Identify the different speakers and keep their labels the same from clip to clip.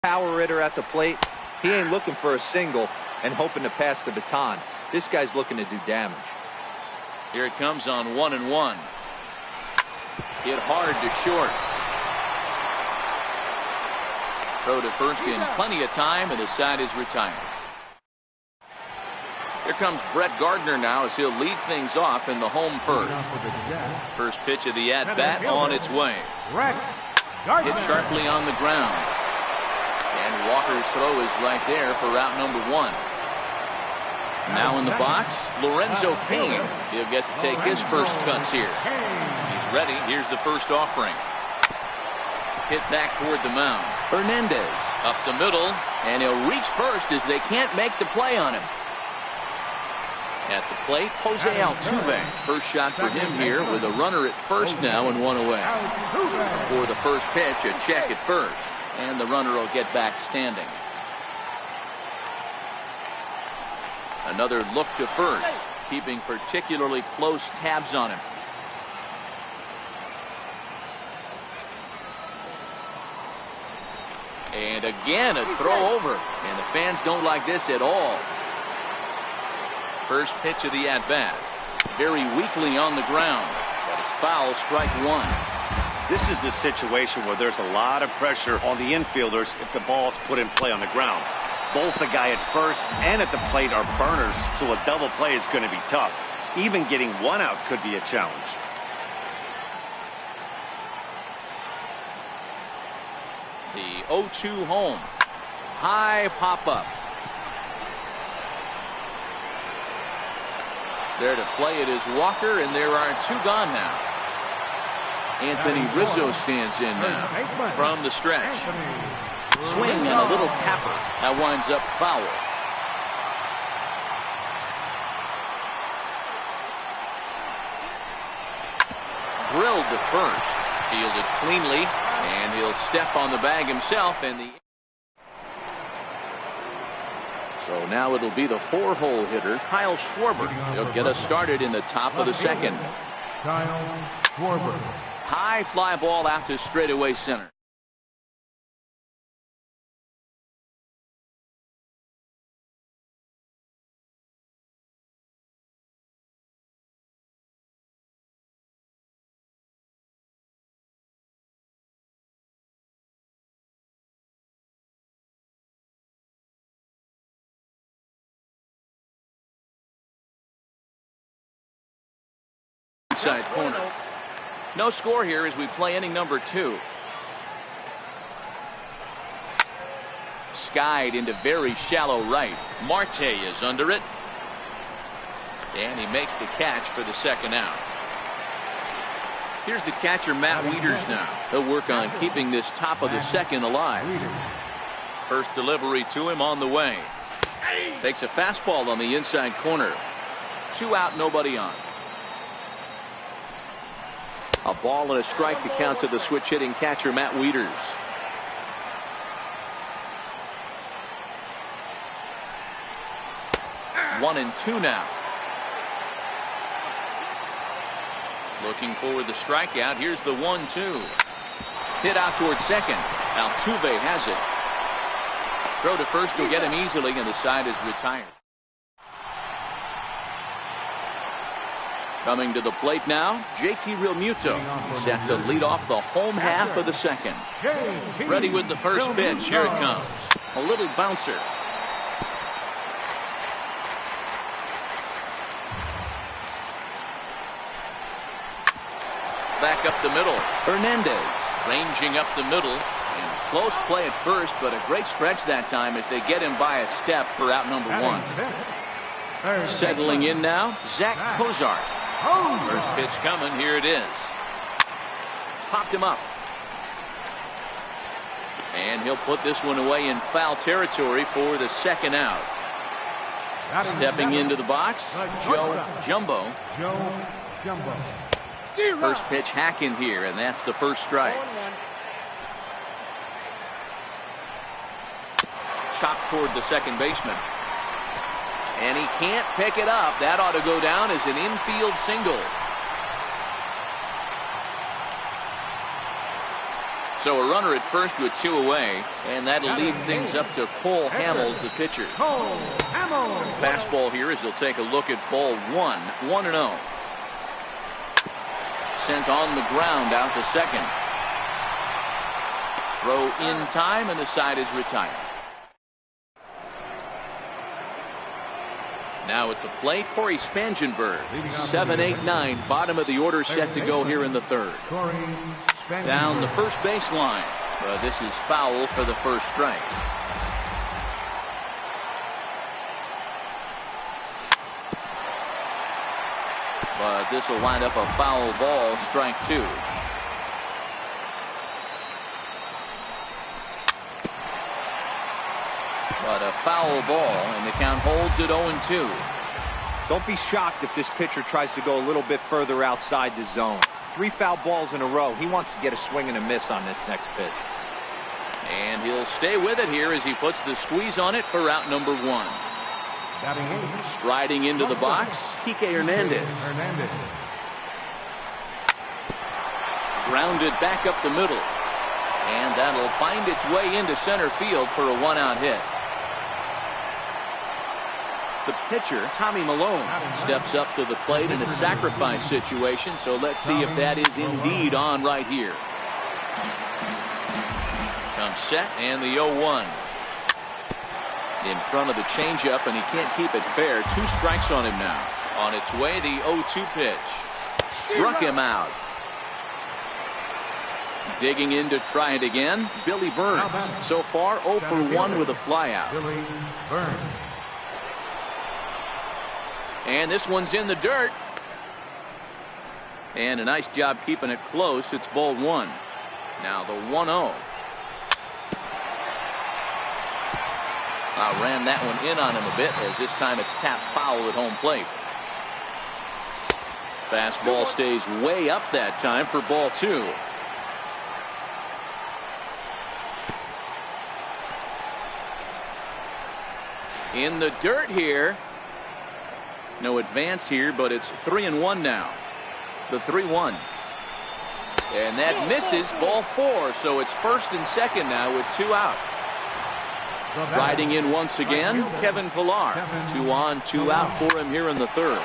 Speaker 1: Power hitter at the plate. He ain't looking for a single and hoping to pass the baton. This guy's looking to do damage.
Speaker 2: Here it comes on 1-1. Hit hard to short. Throw to first in plenty of time, and the side is retired. Here comes Brett Gardner now as he'll lead things off in the home first. First pitch of the at-bat on its way. Hit sharply on the ground. And Walker's throw is right there for out number 1. Now in the box, Lorenzo Cain. He'll get to take his first cuts here. He's ready. Here's the first offering. Hit back toward the mound. Hernandez up the middle, and he'll reach first as they can't make the play on him. At the plate, Jose Altuve. First shot for him here with a runner at first now and 1 away. For the first pitch, a check at first, and the runner will get back standing. Another look to first, keeping particularly close tabs on him. And again a throw over, and the fans don't like this at all. First pitch of the at-bat. Very weakly on the ground, but it's foul, strike 1.
Speaker 3: This is the situation where there's a lot of pressure on the infielders if the ball's put in play on the ground. Both the guy at first and at the plate are burners, so a double play is going to be tough. Even getting one out could be a challenge.
Speaker 2: The 0-2 home. High pop-up. There to play it is Walker, and there are 2 gone now. Anthony Rizzo stands in now from the stretch. Swing and a little tapper. That winds up foul. Drilled to first. Fielded cleanly, and he'll step on the bag himself. So now it'll be the 4-hole hitter, Kyle Schwarber. He'll get us started in the top of the second.
Speaker 4: Kyle Schwarber.
Speaker 2: High fly ball out to straightaway center. Inside corner. No score here as we play inning number 2. Skied into very shallow right. Marte is under it. And he makes the catch for the second out. Here's the catcher, Matt Wieters now. He'll work on keeping this top of the second alive. First delivery to him on the way. Takes a fastball on the inside corner. 2 out, nobody on. A ball and a strike to count to the switch hitting catcher, Matt Wieters. One and 2 now. Looking for the strikeout. Here's the 1-2. Hit out towards second. Altuve has it. Throw to first will get him easily, and the side is retired. Coming to the plate now, JT Realmuto set to lead off the home half of the second. Ready with the first pitch. Here it comes. A little bouncer. Back up the middle. Hernandez ranging up the middle. And close play at first, but a great stretch that time as they get him by a step for out number 1. Settling in now, Zach Cozart. First pitch coming. Here it is. Popped him up. And he'll put this one away in foul territory for the second out. Stepping into the box, Joe Jumbo. First pitch hack in here, and that's the first strike. Chopped toward the second baseman. And he can't pick it up. That ought to go down as an infield single. So a runner at first with 2 away, and that'll leave things up to Cole Hamels, the pitcher. Fastball here as he'll take a look at ball 1, 1-0. Sent on the ground out to second. Throw in time, and the side is retired. Now at the plate, Corey Spangenberg. 7, 8, 9, bottom of the order set to go here in the third. Down the first baseline. But this is foul for the first strike. But this will wind up a foul ball, strike 2. But a foul ball, and the count holds at 0-2.
Speaker 1: Don't be shocked if this pitcher tries to go a little bit further outside the zone. 3 foul balls in a row. He wants to get a swing and a miss on this next pitch.
Speaker 2: And he'll stay with it here as he puts the squeeze on it for out number 1. Striding into the box, Kike Hernandez. Grounded back up the middle. And that'll find its way into center field for a 1-out hit. The pitcher, Tommy Malone, steps up to the plate in a sacrifice situation, so let's see if that is indeed on right here. Comes set, and the 0-1. In front of the changeup, and he can't keep it fair. 2 strikes on him now. On its way, the 0-2 pitch. Struck him out. Digging in to try it again, Billy Burns. So far, 0 for 1 with a flyout.
Speaker 4: Billy Burns.
Speaker 2: And this one's in the dirt. And a nice job keeping it close. It's ball 1. Now the 1-0. Ran that one in on him a bit, as this time it's tapped foul at home plate. Fastball stays way up that time for ball 2. In the dirt here. No advance here, but it's 3-1 now. The 3-1. And that misses, ball 4. So it's first and second now with 2 out. Riding in once again, Kevin Pillar. 2 on, 2 out for him here in the third.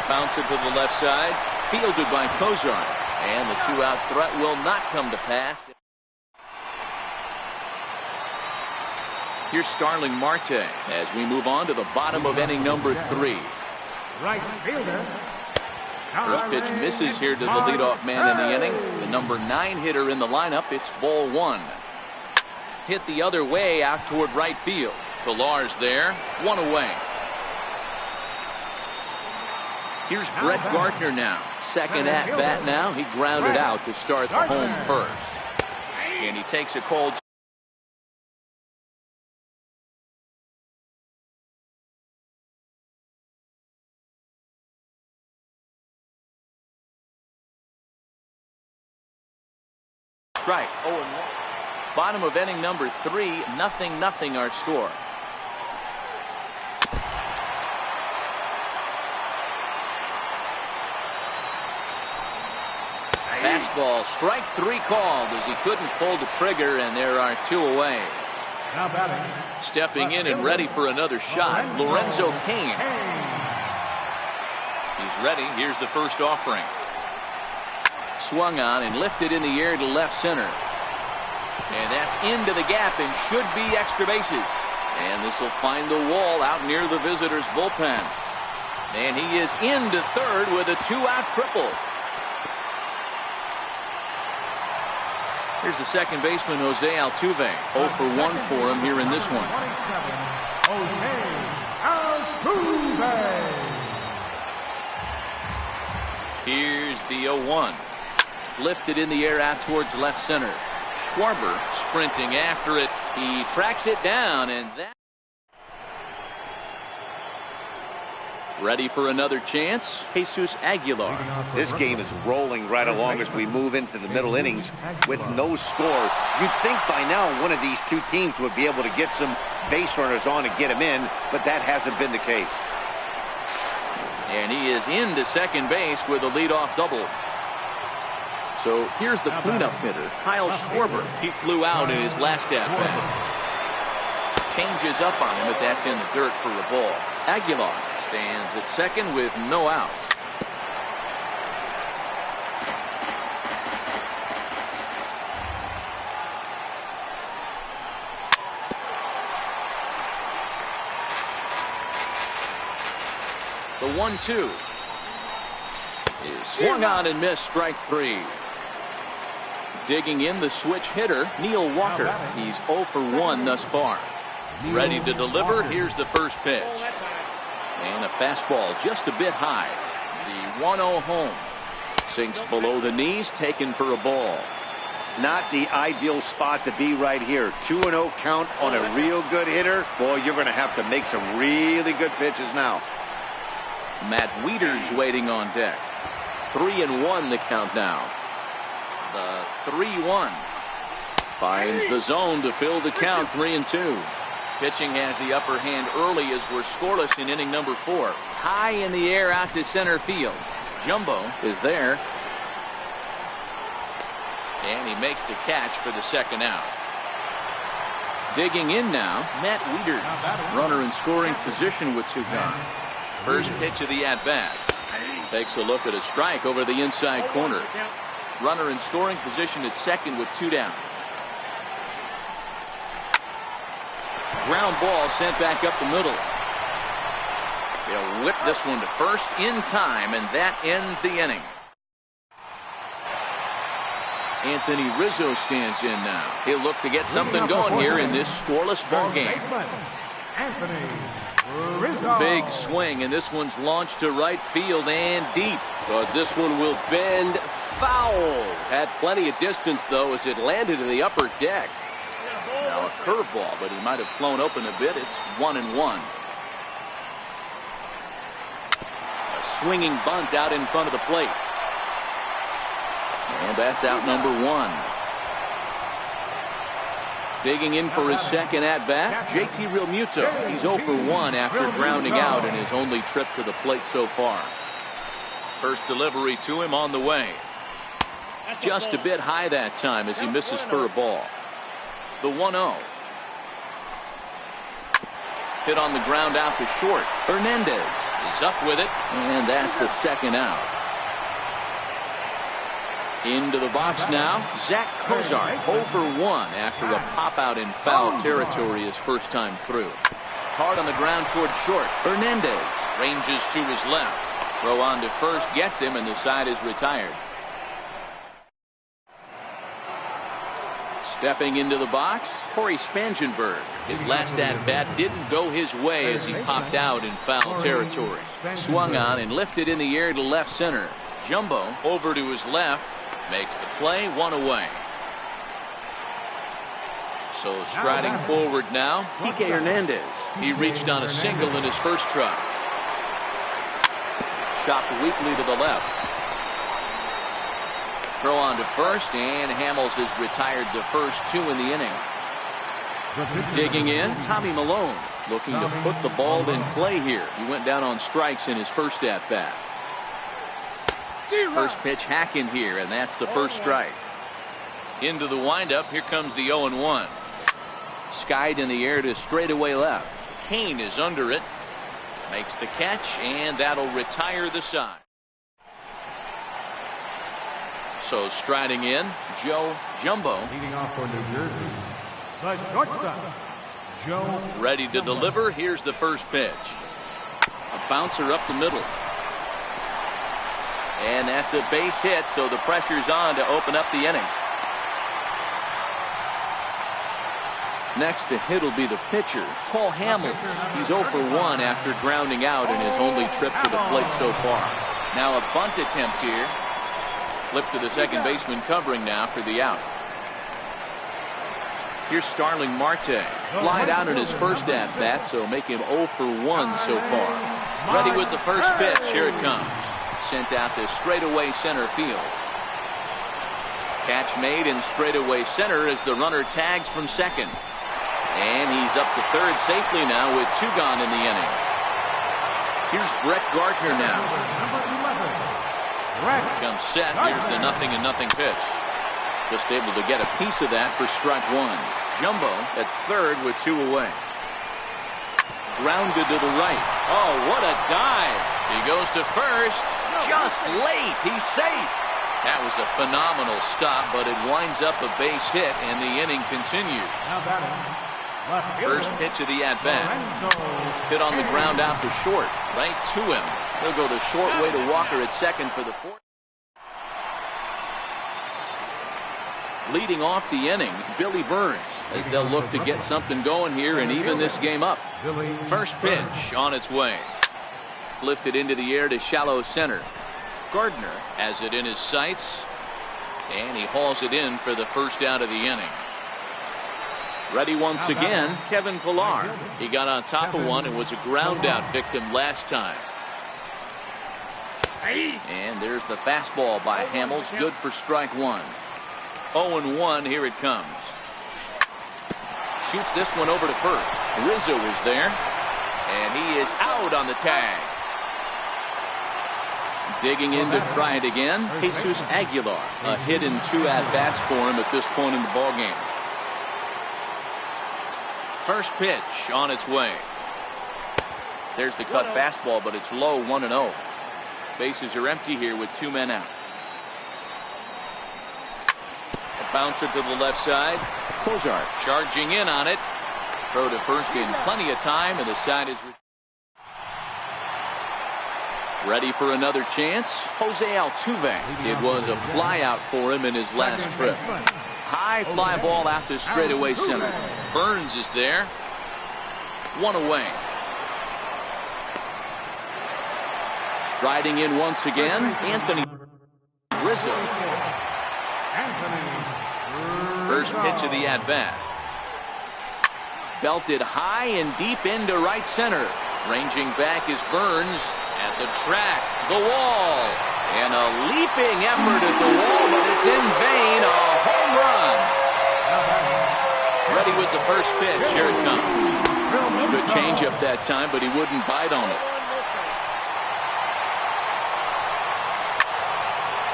Speaker 2: Bounce it to the left side, fielded by Kozar. And the 2-out threat will not come to pass. Here's Starling Marte as we move on to the bottom of inning number 3.
Speaker 4: Right fielder.
Speaker 2: First pitch misses here to the leadoff man in the inning. The number 9 hitter in the lineup. It's ball 1. Hit the other way out toward right field. Pillar's there. 1 away. Here's Brett Gardner now. Second at bat now. He grounded out to start the home first. And he takes a cold strike. 0-1. Bottom of inning number 3, 0-0 our score. Fastball, strike 3 called as he couldn't pull the trigger, and there are 2 away.
Speaker 4: Now batting.
Speaker 2: Stepping in and ready for another shot, Lorenzo Cain. He's ready. Here's the first offering. Swung on and lifted in the air to left center. And that's into the gap and should be extra bases. And this will find the wall out near the visitors' bullpen. And he is into third with a 2-out triple. Here's the second baseman, Jose Altuve. 0 for 1 for him here in this one.
Speaker 4: Jose Altuve.
Speaker 2: Here's the 0-1. Lifted in the air out towards left center. Schwarber sprinting after it. He tracks it down, and that. Ready for another chance, Jesus Aguilar.
Speaker 3: This game is rolling right along as we move into the middle innings with no score. You'd think by now one of these 2 teams would be able to get some base runners on and get them in, but that hasn't been the case.
Speaker 2: And he is into second base with a leadoff double. So here's the cleanup hitter, Kyle Schwarber. He flew out in his last at-bat. Changes up on him, but that's in the dirt for a ball. Aguilar stands at second with no outs. The 1-2 is swung on and missed, strike three. Digging in, the switch hitter, Neil Walker. He's 0 for 1 thus far. Ready to deliver. Here's the first pitch. And a fastball just a bit high. The 1-0 home. Sinks below the knees, taken for a ball.
Speaker 3: Not the ideal spot to be right here. 2-0 count on a real good hitter. Boy, you're going to have to make some really good pitches now.
Speaker 2: Matt Wieters waiting on deck. 3-1 the count now. The 3-1 finds the zone to fill the count. 3-2. Pitching has the upper hand early as we're scoreless in inning number 4. High in the air out to center field. Jumbo is there. And he makes the catch for the second out. Digging in now, Matt Wieters. Runner in scoring position with 2 gone. First pitch of the at-bat. Takes a look at a strike over the inside corner. Runner in scoring position at second with 2 down. Ground ball sent back up the middle. He'll whip this one to first in time, and that ends the inning. Anthony Rizzo stands in now. He'll look to get something going here in this scoreless ball game.
Speaker 4: Anthony Rizzo.
Speaker 2: Big swing, and this one's launched to right field and deep. But this one will bend foul. Had plenty of distance, though, as it landed in the upper deck. Now a curveball, but he might have flown open a bit. It's 1-1. A swinging bunt out in front of the plate. And that's out number 1. Digging in for his second at-bat, JT Realmuto. He's 0 for 1 after grounding out in his only trip to the plate so far. First delivery to him on the way. Just a bit high that time as he misses for a ball. The 1-0. Hit on the ground out to short. Hernandez is up with it, and that's the second out. Into the box now, Zach Cozart, 0 for 1 after a pop-out in foul territory his first time through. Hard on the ground toward short. Hernandez ranges to his left. Throw on to first gets him, and the side is retired. Stepping into the box, Corey Spangenberg. His last at-bat didn't go his way as he popped out in foul territory. Swung on and lifted in the air to left center. Jumbo over to his left. Makes the play, 1 away. So striding forward now, Kike Hernandez. He reached on a single in his first try. Chopped weakly to the left. Throw on to first, and Hamels is retired the first 2 in the inning. Digging in, Tommy Malone, looking to put the ball in play here. He went down on strikes in his first at-bat. First pitch hack in here, and that's the first strike. Into the windup, here comes the 0-1. Skied in the air to straightaway left. Kane is under it. Makes the catch, and that'll retire the side. So striding in, Joe Jumbo.
Speaker 4: Leading off for New Jersey, the shortstop, Joe.
Speaker 2: Ready to deliver. Here's the first pitch. A bouncer up the middle. And that's a base hit, so the pressure's on to open up the inning. Next to hit will be the pitcher, Cole Hamels. He's 0 for 1 after grounding out in his only trip to the plate so far. Now a bunt attempt here. Flip to the second baseman covering now for the out. Here's Starling Marte. Flied out in his first at-bat, so make him 0 for 1 so far. Ready with the first pitch. Here it comes. Sent out to straightaway center field. Catch made in straightaway center as the runner tags from second. And he's up to third safely now with 2 gone in the inning. Here's Brett Gardner now. Comes set. Here's the 0-0 pitch. Just able to get a piece of that for strike one. Jumbo at third with 2 away. Grounded to the right. Oh, what a dive. He goes to first. Just late. He's safe. That was a phenomenal stop, but it winds up a base hit, and the inning continues. First pitch of the at-bat. Hit on the ground out to short. Right to him. He'll go the short way to Walker at second for the fourth. Leading off the inning, Billy Burns, as they'll look to get something going here and even this game up. First pitch on its way. Lifted into the air to shallow center. Gardner has it in his sights, and he hauls it in for the first out of the inning. Ready once again, Kevin Pillar. He got on top of one and was a ground out victim last time. And there's the fastball by Hamels, good for strike one. 0-1, here it comes. Shoots this one over to first. Rizzo is there, and he is out on the tag. Digging in to try it again, Jesus Aguilar. A hit in 2 at-bats for him at this point in the ballgame. First pitch on its way. There's the cut fastball, but it's low, 1-0. Bases are empty here with 2 men out. A bouncer to the left side. Cozart charging in on it. Throw to first in plenty of time, and the side is ready for another chance. Jose Altuve. It was a fly out for him in his last trip. High fly ball out to straightaway center. Burns is there. 1 away. Riding in once again, Anthony Rizzo. First pitch of the at-bat. Belted high and deep into right center. Ranging back is Burns. At the track, the wall, and a leaping effort at the wall, but it's in vain. A home run. Ready with the first pitch. Here it comes. Good changeup that time, but he wouldn't bite on it.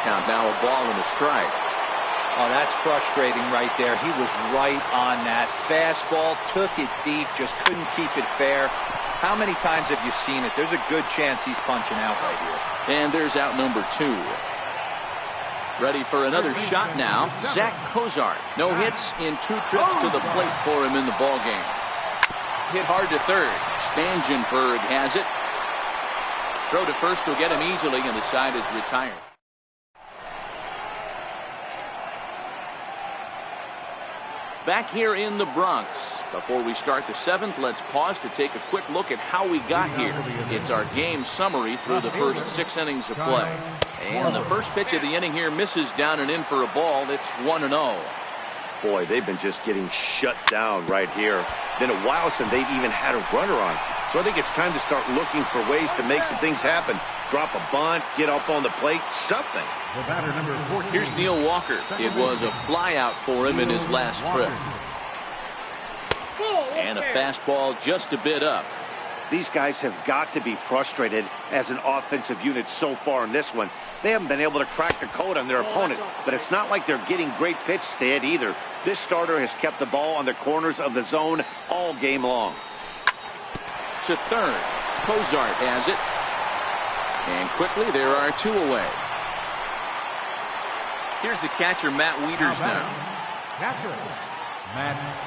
Speaker 2: Count now, a ball and a strike.
Speaker 1: Oh, that's frustrating right there. He was right on that. Fastball, took it deep, just couldn't keep it fair. How many times have you seen it? There's a good chance he's punching out right here.
Speaker 2: And there's out number 2. Ready for another shot now. Zach Cozart. No hits in 2 trips to the plate for him in the ballgame. Hit hard to third. Spangenberg has it. Throw to first will get him easily, and the side is retired. Back here in the Bronx. Before we start the 7th, let's pause to take a quick look at how we got here. It's our game summary through the first 6 innings of play. And the first pitch of the inning here misses down and in for a ball. It's 1-0.
Speaker 3: Boy, they've been just getting shut down right here. Been a while since they've even had a runner on. So I think it's time to start looking for ways to make some things happen. Drop a bunt, get up on the plate, something.
Speaker 2: Here's Neil Walker. It was a fly out for him in his last trip. And a fastball just a bit up.
Speaker 3: These guys have got to be frustrated as an offensive unit so far in this one. They haven't been able to crack the code on their opponent, but it's not like they're getting great pitches to hit either. This starter has kept the ball on the corners of the zone all game long.
Speaker 2: To third. Cozart has it. And quickly there are 2 away. Here's the catcher, Matt Wieters now.
Speaker 4: Catcher, Matt.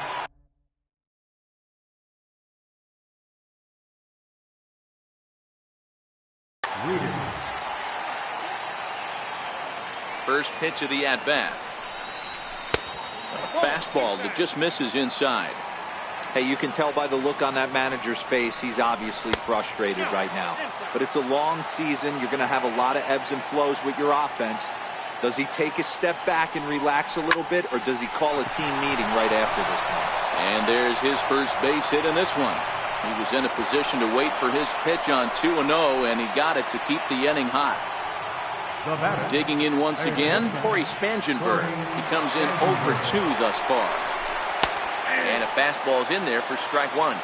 Speaker 2: First pitch of the at-bat. A fastball that just misses inside.
Speaker 1: Hey, you can tell by the look on that manager's face, he's obviously frustrated right now. But it's a long season. You're going to have a lot of ebbs and flows with your offense. Does he take a step back and relax a little bit, or does he call a team meeting right after this one?
Speaker 2: And there's his first base hit in this one. He was in a position to wait for his pitch on 2-0, and he got it to keep the inning hot. Digging in once again, Corey Spangenberg. He comes in 0 for 2 thus far. And a fastball's in there for strike one.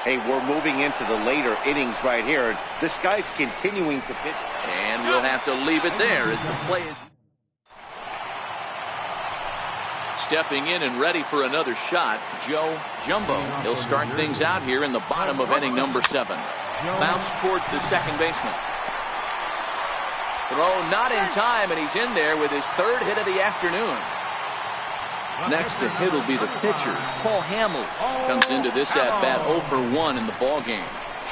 Speaker 3: Hey, we're moving into the later innings right here. This guy's continuing to pitch.
Speaker 2: And we'll have to leave it there as the play is stepping in and ready for another shot. Joe Jumbo. He'll start things out here in the bottom of inning number 7. Bounce towards the second baseman. Throw not in time, and he's in there with his 3rd hit of the afternoon. Next to hit will be the pitcher, Paul Hamels. Comes into this at-bat 0 for 1 in the ballgame.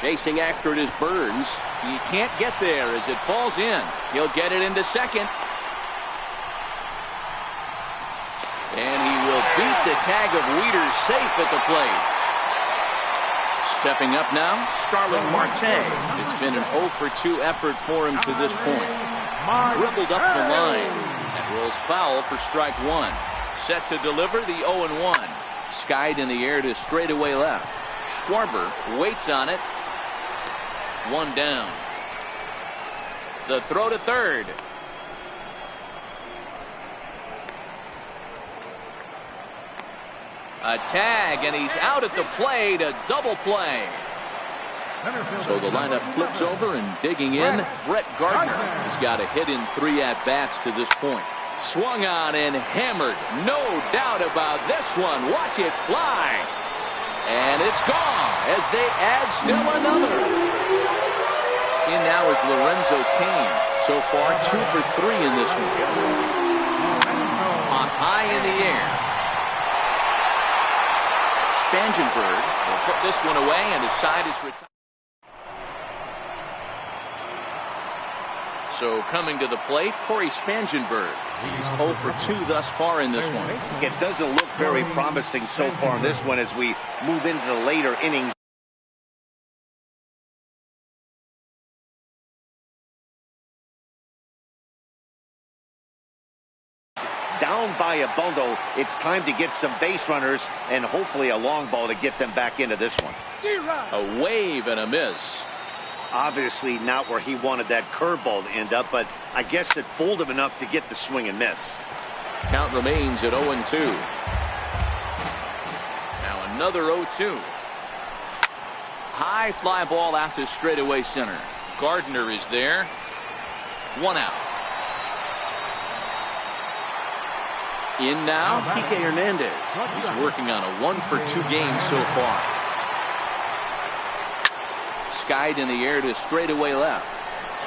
Speaker 2: Chasing after it is Burns. He can't get there as it falls in. He'll get it into second. And he will beat the tag of Wieters safe at the plate. Stepping up now, Starling Marte. It's been an 0 for 2 effort for him to this point. Dribbled up the line. That rolls foul for strike 1. Set to deliver the 0-1. Skied in the air to straightaway left. Schwarber waits on it. 1 down. The throw to third. A tag, and he's out at the plate. A double play. So the lineup flips over, and digging in, Brett Gardner has got a hit in 3 at-bats to this point. Swung on and hammered. No doubt about this one. Watch it fly. And it's gone as they add still another. In now is Lorenzo Cain. So far 2 for 3 in this one. On high in the air. Spangenberg will put this one away, and his side is retired. So coming to the plate, Corey Spangenberg. He's 0 for 2 thus far in this one.
Speaker 3: It doesn't look very promising so far in this one as we move into the later innings. Down by a bundle, it's time to get some base runners and hopefully a long ball to get them back into this one.
Speaker 2: A wave and a miss.
Speaker 3: Obviously not where he wanted that curveball to end up, but I guess it fooled him enough to get the swing and miss.
Speaker 2: Count remains at 0-2. Now another 0-2. High fly ball out to straightaway center. Gardner is there. 1 out. In now, Kike Hernandez. He's working on a 1 for 2 game so far. Skied in the air to straightaway left.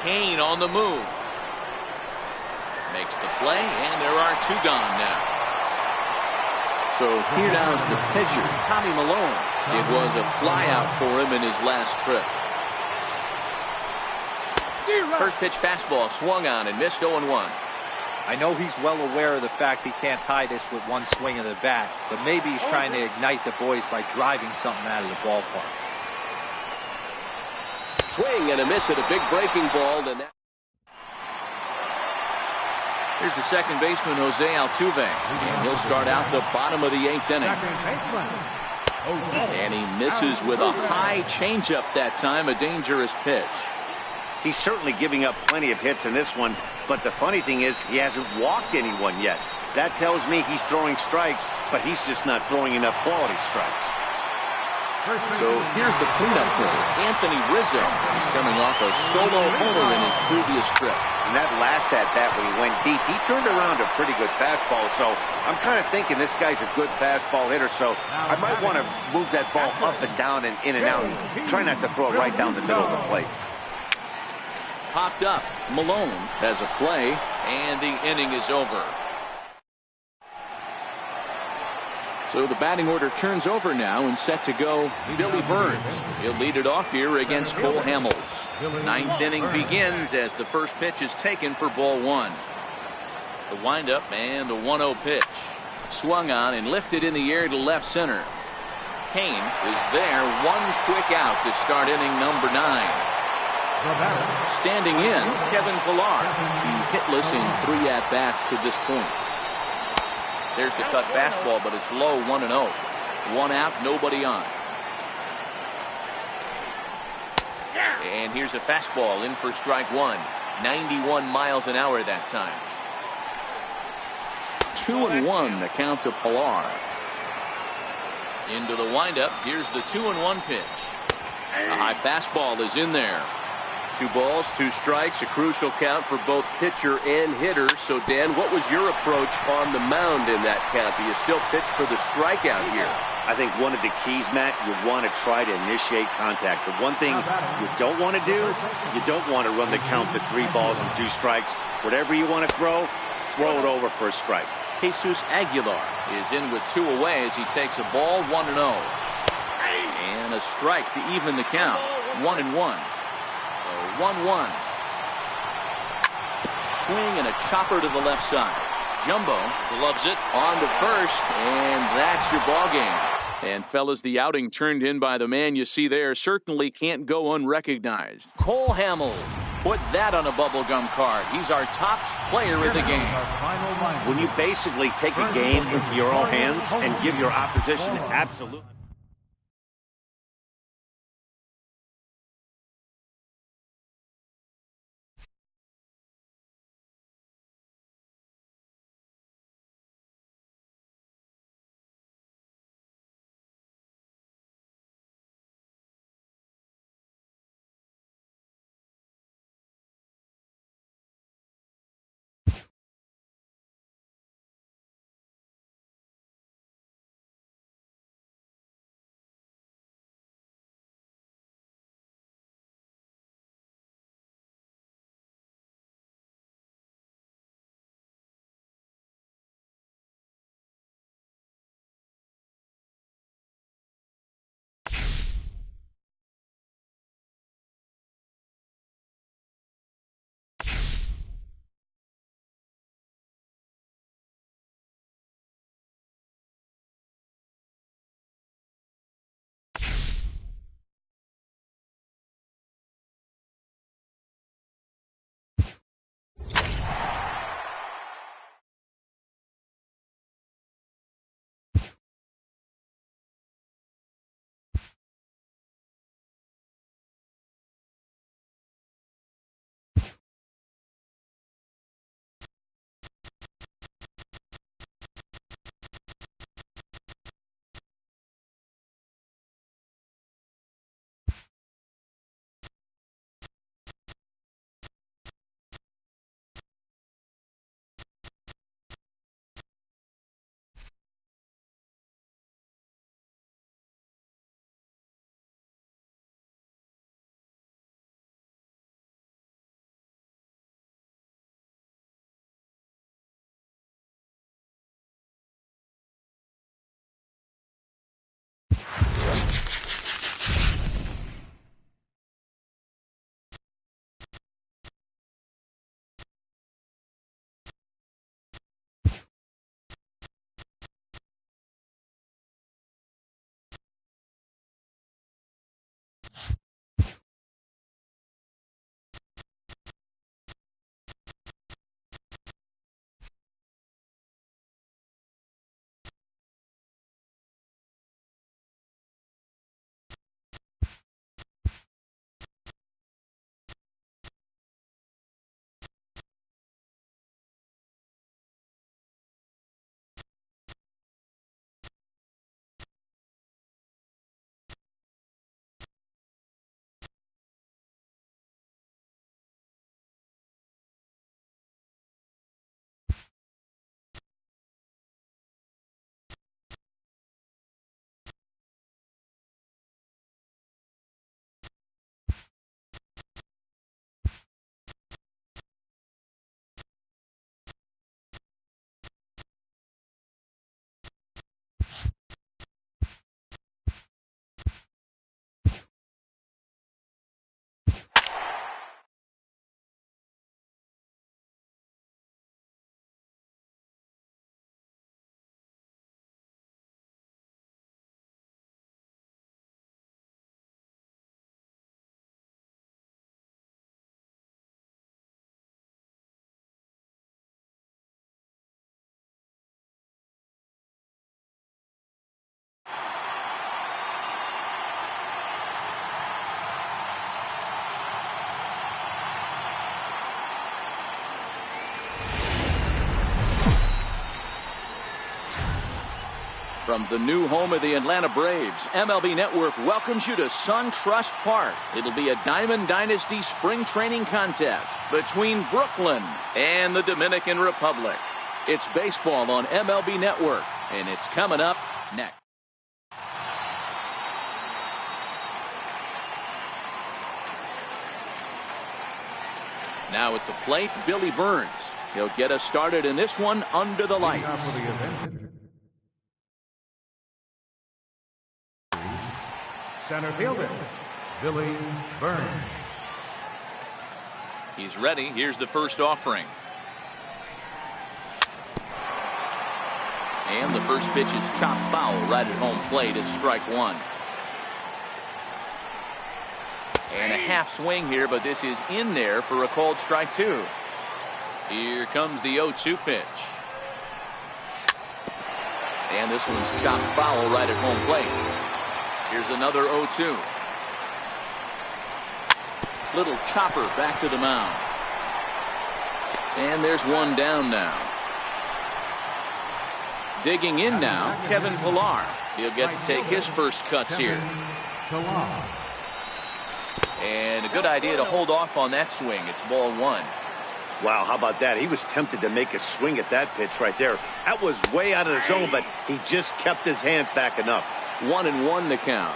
Speaker 2: Cain on the move. Makes the play, and there are 2 gone now. So here now is the pitcher, Tommy Malone. It was a flyout for him in his last trip. First pitch fastball swung on and missed 0-1.
Speaker 1: I know he's well aware of the fact he can't tie this with 1 swing of the bat, but maybe he's trying to ignite the boys by driving something out of the ballpark.
Speaker 2: Swing and a miss at a big breaking ball. Here's the second baseman, Jose Altuve. And he'll start out the bottom of the 8th inning. And he misses with a high changeup that time, a dangerous pitch.
Speaker 3: He's certainly giving up plenty of hits in this one, but the funny thing is he hasn't walked anyone yet. That tells me he's throwing strikes, but he's just not throwing enough quality strikes.
Speaker 2: So here's the cleanup hitter, Anthony Rizzo. He's coming off a solo homer in his previous trip.
Speaker 3: And that last at-bat when he went deep, he turned around a pretty good fastball. So I'm kind of thinking this guy's a good fastball hitter, so I might want to move that ball up and down and in and out. And try not to throw it right down the middle of the plate.
Speaker 2: Popped up. Malone has a play, and the inning is over. So the batting order turns over now and set to go Billy Burns. He'll lead it off here against Cole Hamels. 9th inning begins as the first pitch is taken for ball 1. The windup and the 1-0 pitch. Swung on and lifted in the air to left center. Cain is there. 1 quick out to start inning number 9. Standing in, Kevin Pillar. He's hitless in 3 at-bats to this point. There's the cut fastball, but it's low, 1-0. 1 out, nobody on. And here's a fastball in for strike 1. 91 miles an hour that time. 2-1 the count to Pillar. Into the windup. Here's the 2-1 pitch. A high fastball is in there. 2 balls, 2 strikes, a crucial count for both pitcher and hitter. So, Dan, what was your approach on the mound in that count? Do you still pitch for the strikeout here?
Speaker 3: I think one of the keys, Matt, you want to try to initiate contact. The one thing you don't want to do, you don't want to run the count to 3 balls and 2 strikes. Whatever you want to throw it over for a strike.
Speaker 2: Jesus Aguilar is in with 2 away as he takes a ball, 1-0. And a strike to even the count, 1-1. 1-1. Swing and a chopper to the left side. Jumbo gloves it on to first, and that's your ball game. And fellas, the outing turned in by the man you see there certainly can't go unrecognized. Cole Hamels, put that on a bubblegum card. He's our top player of the game.
Speaker 3: When you basically take a game into your own hands and give your opposition absolute
Speaker 2: From the new home of the Atlanta Braves, MLB Network welcomes you to SunTrust Park. It'll be a Diamond Dynasty spring training contest between Brooklyn and the Dominican Republic. It's baseball on MLB Network, and it's coming up next. Now at the plate, Billy Burns. He'll get us started in this one under the lights.
Speaker 4: Center fielder, Billy Burns.
Speaker 2: He's ready. Here's the first offering. And the first pitch is chopped foul right at home plate. It's strike one. And a half swing here, but this is in there for a called strike two. Here comes the 0-2 pitch. And this one's chopped foul right at home plate. Here's another 0-2. Little chopper back to the mound. And there's one down now. Digging in now, Kevin Pillar. He'll get to take his first cuts here. And a good idea to hold off on that swing. It's ball one.
Speaker 3: Wow, how about that? He was tempted to make a swing at that pitch right there. That was way out of the zone, but he just kept his hands back enough.
Speaker 2: 1-1 the count.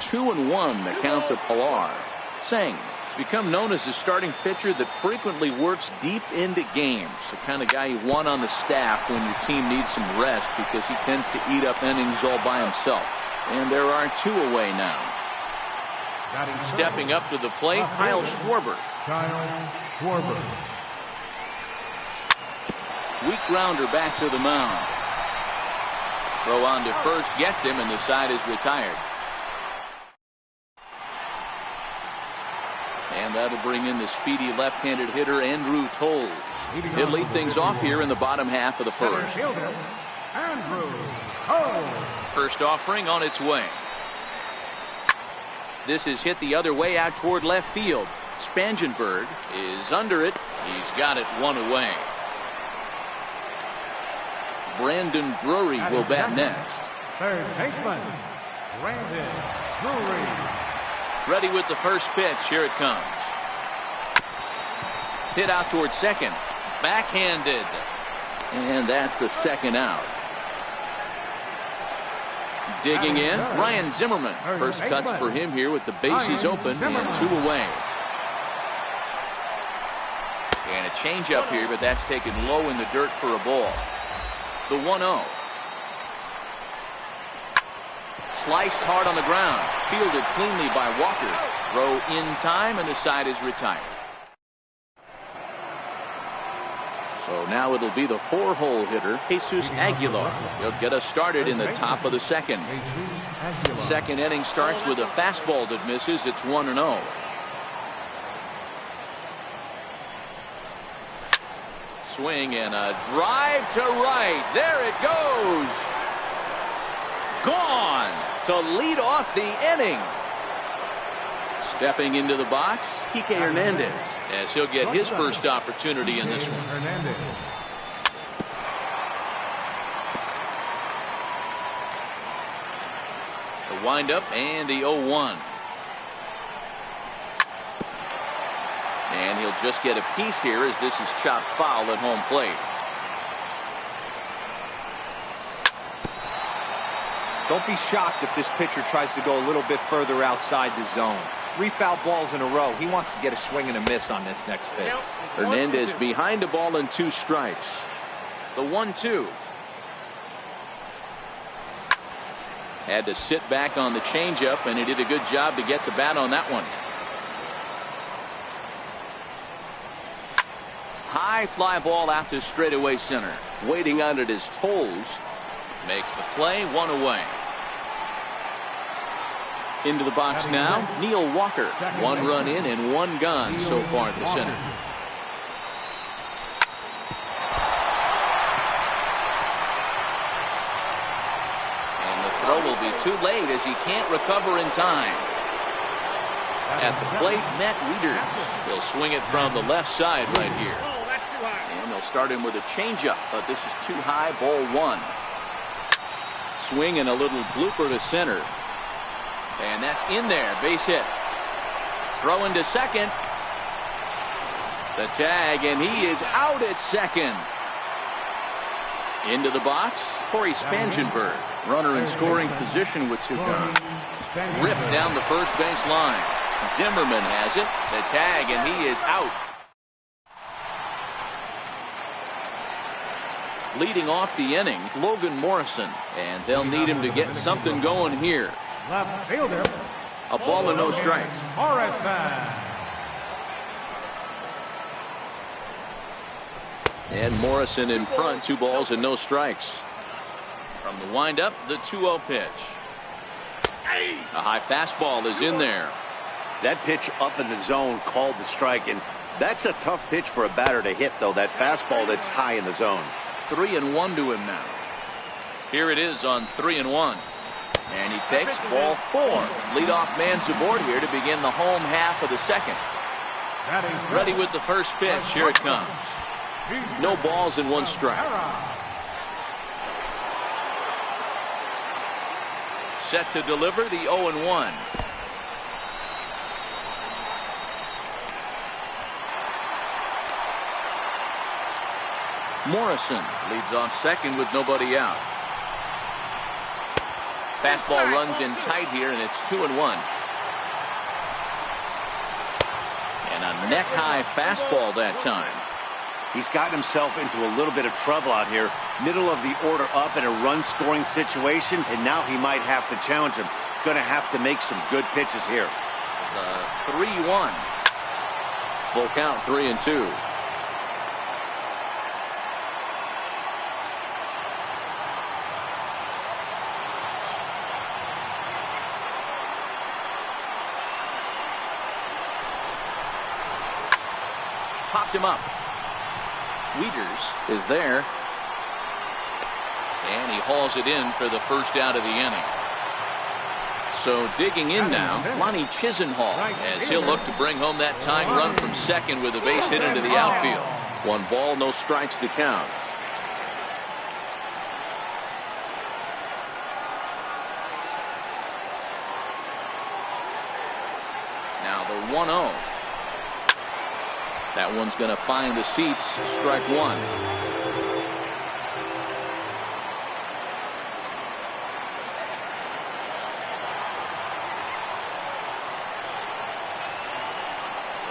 Speaker 2: 2-1 the count to Pillar. Singh has become known as a starting pitcher that frequently works deep into games. The kind of guy you want on the staff when your team needs some rest because he tends to eat up innings all by himself. And there are two away now. Stepping up to the plate, Kyle Schwarber. Weak grounder back to the mound. Throw on to first gets him, and the side is retired. And that'll bring in the speedy left-handed hitter Andrew Toles. He'll lead things off here in the bottom half of the first. First offering on its way. This is hit the other way out toward left field. Spangenberg is under it. He's got it one away. Brandon Drury will bat next.
Speaker 4: Third baseman, Brandon Drury.
Speaker 2: Ready with the first pitch. Here it comes. Hit out toward second. Backhanded. And that's the second out. Digging in, Ryan Zimmerman. First cuts for him here with the bases open and two away. And a changeup here, but that's taken low in the dirt for a ball. The 1-0. Sliced hard on the ground. Fielded cleanly by Walker. Throw in time, and the side is retired. So now it'll be the four-hole hitter, Jesus Aguilar. He'll get us started in the top of the second. Second inning starts with a fastball that misses. It's 1-0. Swing and a drive to right. There it goes. Gone to lead off the inning. Stepping into the box, Kike Hernandez, as he'll get his first opportunity in this one. The windup and the 0-1. And he'll just get a piece here as this is chopped foul at home plate.
Speaker 1: Don't be shocked if this pitcher tries to go a little bit further outside the zone. 3 foul balls in a row. He wants to get a swing and a miss on this next pitch.
Speaker 2: Hernandez behind a ball and 2 strikes. The 1-2. Had to sit back on the changeup, and he did a good job to get the bat on that one. High fly ball out to straightaway center. Waiting on it is Toles. Makes the play, 1 away. Into the box now, Neil Walker. 1 run in and 1 gone so far at the center. And the throw will be too late as he can't recover in time. At the plate, Matt Wieters. He'll swing it from the left side right here. And they'll They'll start him with a changeup, but this is too high. Ball 1. Swing and a little blooper to center. And that's in there. Base hit. Throw into second. The tag, and he is out at second. Into the box, Corey Spangenberg. Runner in scoring position with 2 gone. Ripped down the first base line. Zimmerman has it. The tag, and he is out. Leading off the inning, Logan Morrison. And they'll need him to get something going here.
Speaker 4: Left fielder.
Speaker 2: A ball and no strikes.
Speaker 4: Morrison.
Speaker 2: And Morrison in front, 2 balls and no strikes. From the windup, the 2-0 pitch. A high fastball is in there.
Speaker 3: That pitch up in the zone called the strike, and that's a tough pitch for a batter to hit, though, that fastball that's high in the zone.
Speaker 2: 3-1 to him now. Here it is on 3-1. And he takes ball 4. Leadoff man's aboard here to begin the home half of the second. Ready with the first pitch. Here it comes. No balls and 1 strike. Set to deliver the 0-1. Morrison leads off second with nobody out. Fastball runs in tight here, and it's 2-1. And a neck-high fastball that time.
Speaker 3: He's gotten himself into a little bit of trouble out here. Middle of the order up in a run-scoring situation, and now he might have to challenge him. Going to have to make some good pitches here.
Speaker 2: The 3-1. Full count, 3-2. Popped him up. Wieters is there. And he hauls it in for the first out of the inning. So digging in now, Lonnie Chisenhall, as he'll look to bring home that tying run from second with a base hit into the outfield. 1 ball, no strikes to count. Now the 1-0. That one's going to find the seats. Strike 1.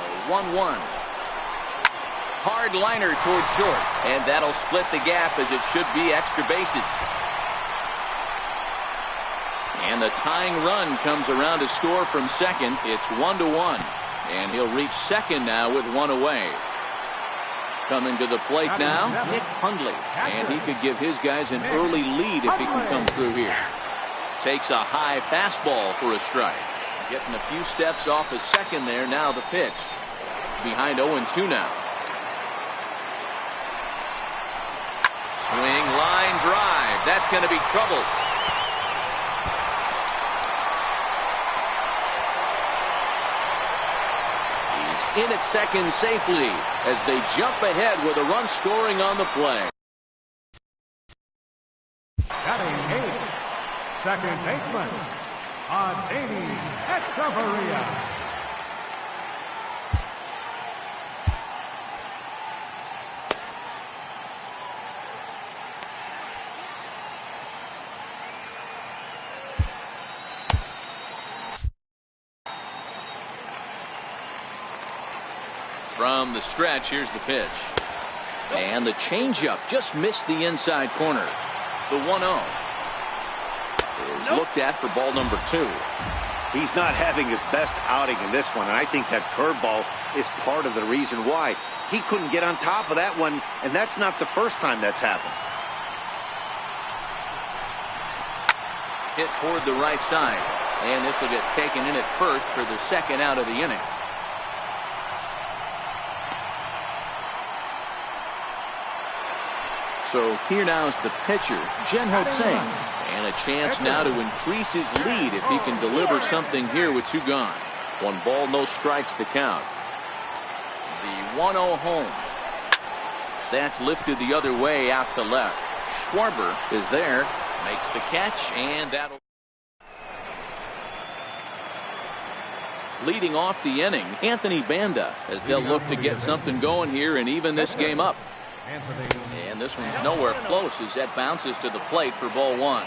Speaker 2: The 1-1. Hard liner towards short, and that'll split the gap as it should be extra bases. And the tying run comes around to score from second. It's 1-1. And he'll reach second now with 1 away. Coming to the plate now, Nick Hundley. And he could give his guys an early lead if he can come through here. Takes a high fastball for a strike. Getting a few steps off his second there. Now the pitch. Behind 0-2 now. Swing, line drive. That's going to be trouble. In at second safely as they jump ahead with a run scoring on the play.
Speaker 4: Batting 8, second baseman, Adeiny Echeverria.
Speaker 2: From the stretch, here's the pitch. And the changeup just missed the inside corner. The 1-0 is looked at for ball number 2.
Speaker 3: He's not having his best outing in this one, and I think that curveball is part of the reason why. He couldn't get on top of that one, and that's not the first time that's happened.
Speaker 2: Hit toward the right side, and this will get taken in at first for the second out of the inning. So here now is the pitcher, Jen-Ho Tseng, and a chance now to increase his lead if he can deliver something here with 2 gone. 1 ball, no strikes to count. The 1-0 home. That's lifted the other way out to left. Schwarber is there, makes the catch, and that'll. Leading off the inning, Anthony Banda, as they'll look to get something going here and even this game up. And this one's nowhere close as that bounces to the plate for ball one.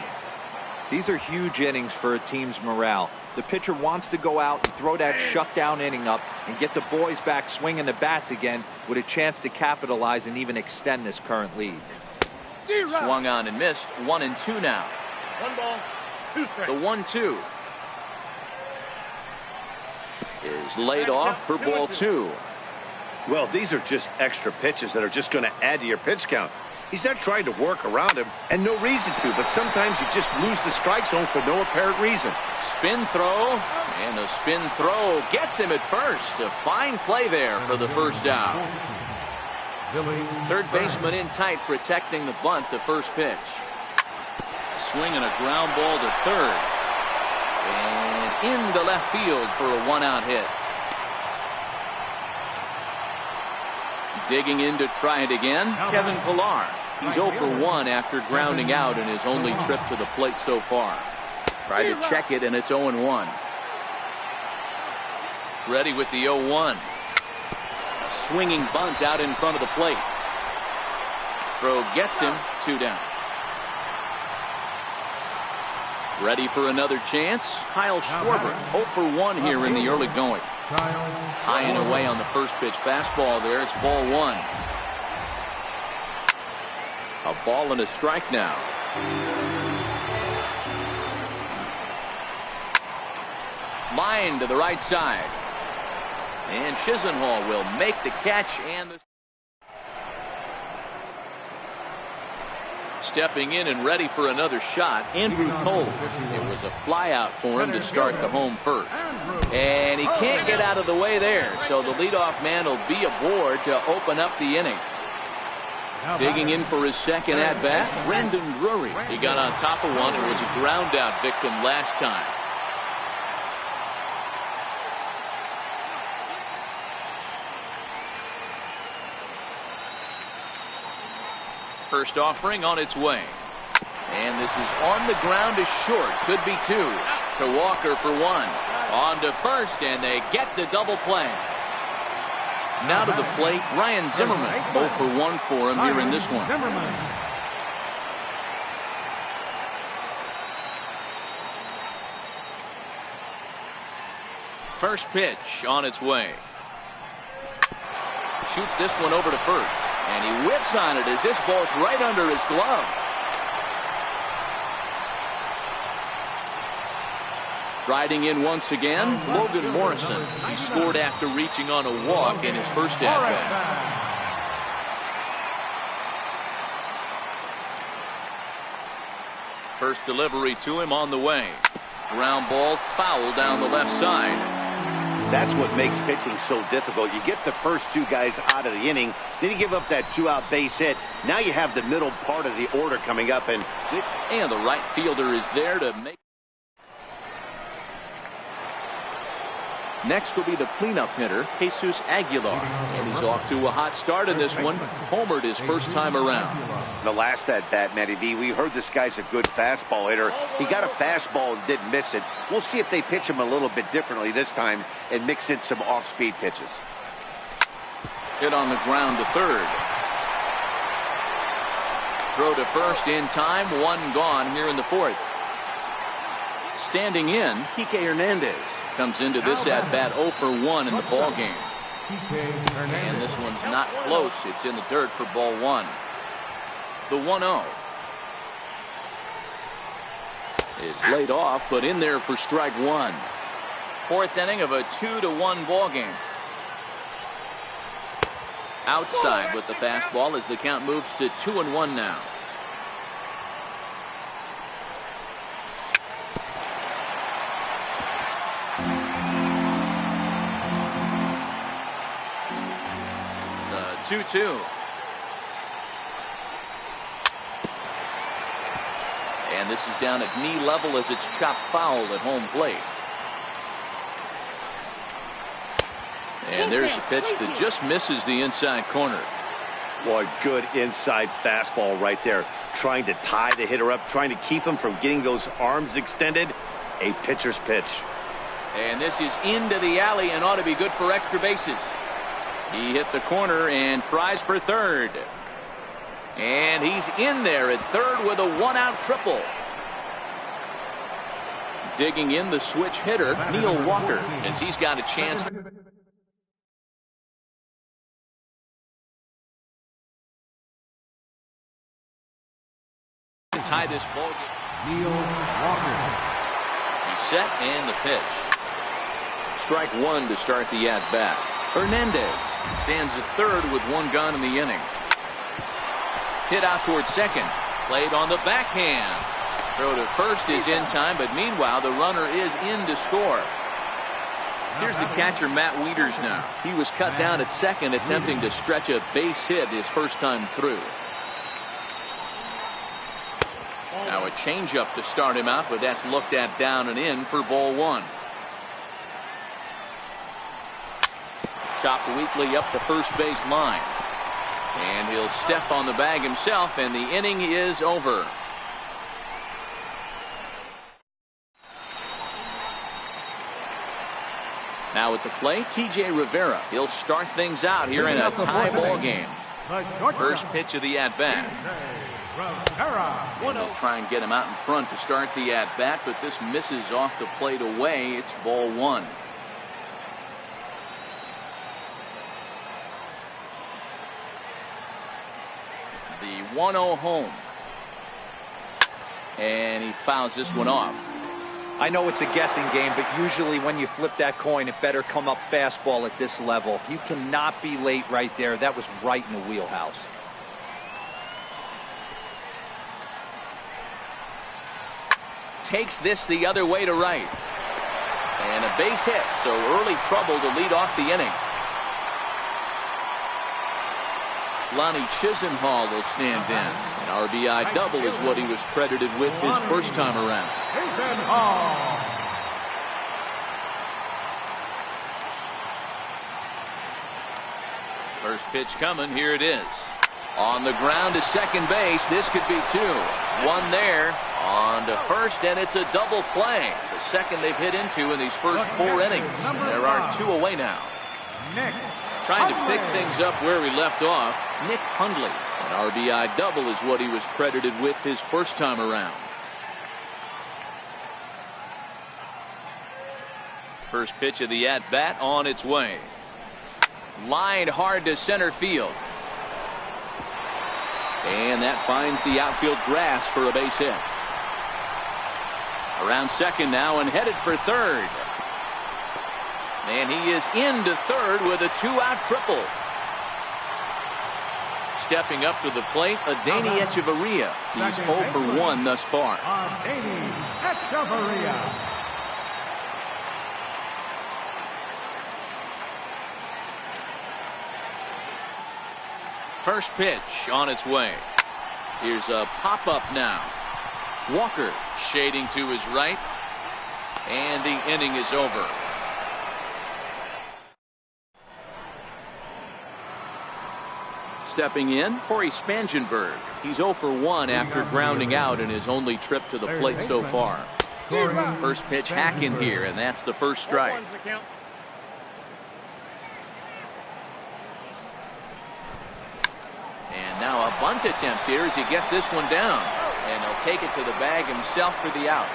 Speaker 1: These are huge innings for a team's morale. The pitcher wants to go out and throw that shutdown inning up and get the boys back swinging the bats again with a chance to capitalize and even extend this current lead.
Speaker 2: Swung on and missed. 1-2 now.
Speaker 5: 1 ball, 2 strikes.
Speaker 2: The 1-2 is laid off for ball two.
Speaker 3: Well, these are just extra pitches that are just going to add to your pitch count. He's not trying to work around him, and no reason to, but sometimes you just lose the strike zone for no apparent reason.
Speaker 2: Spin throw, and the spin throw gets him at first. A fine play there for the first out. Third baseman in tight, protecting the bunt, the first pitch. Swing and a ground ball to third. And into left field for a one-out hit. Digging in to try it again, Kevin Pillar. He's 0 for 1 after grounding out in his only trip to the plate so far. Tried to check it, and it's 0-1. Ready with the 0-1. A swinging bunt out in front of the plate. Throw gets him, 2 down. Ready for another chance. Kyle Schwarber, 0 for 1 here in the early going. High and away on the first pitch fastball there. It's ball one. A ball and a strike now. Line to the right side. And Chisenhall will make the catch and the. Stepping in and ready for another shot, Andrew Toles. It was a fly out for him to start the home first. And he can't get out of the way there, so the leadoff man will be aboard to open up the inning. Digging in for his second at-bat, Brandon Drury. He got on top of one and was a ground-out victim last time. First offering on its way. And this is on the ground is short. Could be 2. To Walker for 1. On to first, and they get the double play. Now to the plate, Ryan Zimmerman. 0 for 1 for him here in this one. First pitch on its way. Shoots this one over to first. And he whips on it as this ball's right under his glove. Riding in once again, Logan Morrison. He scored after reaching on a walk in his first at-bat. First delivery to him on the way. Ground ball foul down the left side.
Speaker 3: That's what makes pitching so difficult. You get the first 2 guys out of the inning, then you give up that 2-out base hit. Now you have the middle part of the order coming up, and
Speaker 2: the right fielder is there to make. Next will be the cleanup hitter, Jesus Aguilar. And he's off to a hot start in this one. Homered his first time around.
Speaker 3: The last at-bat, Matty V, we heard this guy's a good fastball hitter. He got a fastball and didn't miss it. We'll see if they pitch him a little bit differently this time and mix in some off-speed pitches.
Speaker 2: Hit on the ground to third. Throw to first in time. 1 gone here in the fourth. Standing in, Kike Hernandez comes into this at-bat 0 for 1 in the ball game. And this one's not close. It's in the dirt for ball 1. The 1-0 is laid off, but in there for strike 1. Fourth inning of a 2-1 ball game. Outside with the fastball as the count moves to 2-1 now. The 2-2. And this is down at knee level as it's chopped foul at home plate. And there's a pitch that just misses the inside corner.
Speaker 3: Boy, good inside fastball right there. Trying to tie the hitter up, trying to keep him from getting those arms extended. A pitcher's pitch.
Speaker 2: And this is into the alley and ought to be good for extra bases. He hit the corner and tries for third. And he's in there at third with a one-out triple. Digging in the switch hitter, Neil Walker, as he's got a chance to tie this ball game.
Speaker 4: Neil Walker.
Speaker 2: He's set and the pitch. Strike one to start the at-bat. Hernandez stands at third with one gone in the inning. Hit out towards second. Played on the backhand. Throw to first is in time, but meanwhile the runner is in to score. Here's the catcher, Matt Wieters now. He was cut down at second attempting to stretch a base hit his first time through. Now a changeup to start him out, but that's looked at down and in for ball one. Chopped weakly up the first base line. And he'll step on the bag himself, and the inning is over. Now at the plate, T.J. Rivera. He'll start things out here in a tie ball game. First pitch of the at-bat. And they'll try and get him out in front to start the at-bat, but this misses off the plate away. It's ball one. The 1-0 home. And he fouls this one off.
Speaker 1: I know it's a guessing game, but usually when you flip that coin, it better come up fastball at this level. You cannot be late right there. That was right in the wheelhouse.
Speaker 2: Takes this the other way to right. And a base hit, so early trouble to lead off the inning. Lonnie Chisenhall will stand in. An RBI double is what he was credited with his first time around. First pitch coming. Here it is. On the ground to second base. This could be two. One there. On to first, and it's a double play. The second they've hit into in these first 4 innings. There are 2 away now. Trying to pick things up where we left off, Nick Hundley. An RBI double is what he was credited with his first time around. First pitch of the at-bat on its way. Lined hard to center field. And that finds the outfield grass for a base hit. Around second now and headed for third. And he is into third with a 2-out triple. Stepping up to the plate, Adeiny Echeverria. He's 0 for 1 thus far.
Speaker 4: Adeiny Echeverria.
Speaker 2: First pitch on its way. Here's a pop-up now. Walker shading to his right. And the inning is over. Stepping in, Corey Spangenberg. He's 0 for 1 after grounding out in his only trip to the plate so far. First pitch hack in here, and that's the first strike. And now a bunt attempt here as he gets this one down. And he'll take it to the bag himself for the out.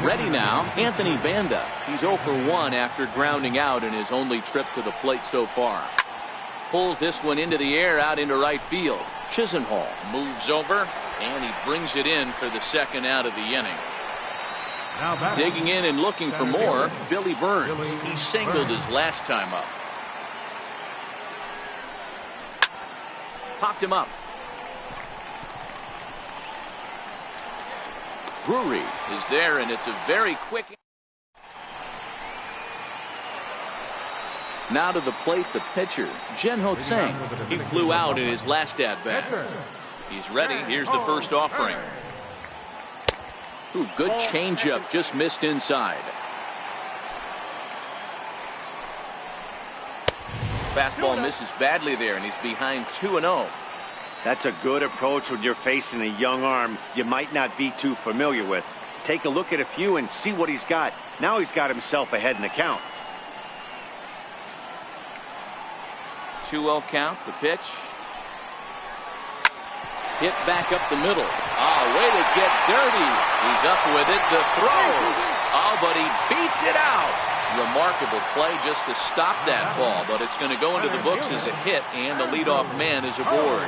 Speaker 2: Ready now, Anthony Banda. He's 0 for 1 after grounding out in his only trip to the plate so far. Pulls this one into the air out into right field. Chisenhall moves over, and he brings it in for the second out of the inning. Digging in and looking for more, Billy Burns. He singled his last time up. Popped him up. Drury is there, and it's a very quick. Now to the plate, the pitcher, Jen-Ho Tseng. He flew out in his last at-bat. He's ready. Here's the first offering. Ooh, good changeup, just missed inside. Fastball misses badly there, and he's behind 2-0.
Speaker 3: That's a good approach when you're facing a young arm you might not be too familiar with. Take a look at a few and see what he's got. Now he's got himself ahead in the count.
Speaker 2: 2-0 count, the pitch. Hit back up the middle. Oh, way to get dirty. He's up with it to throw. Oh, but he beats it out. Remarkable play just to stop that ball, but it's going to go into the books as a hit, and the leadoff man is aboard.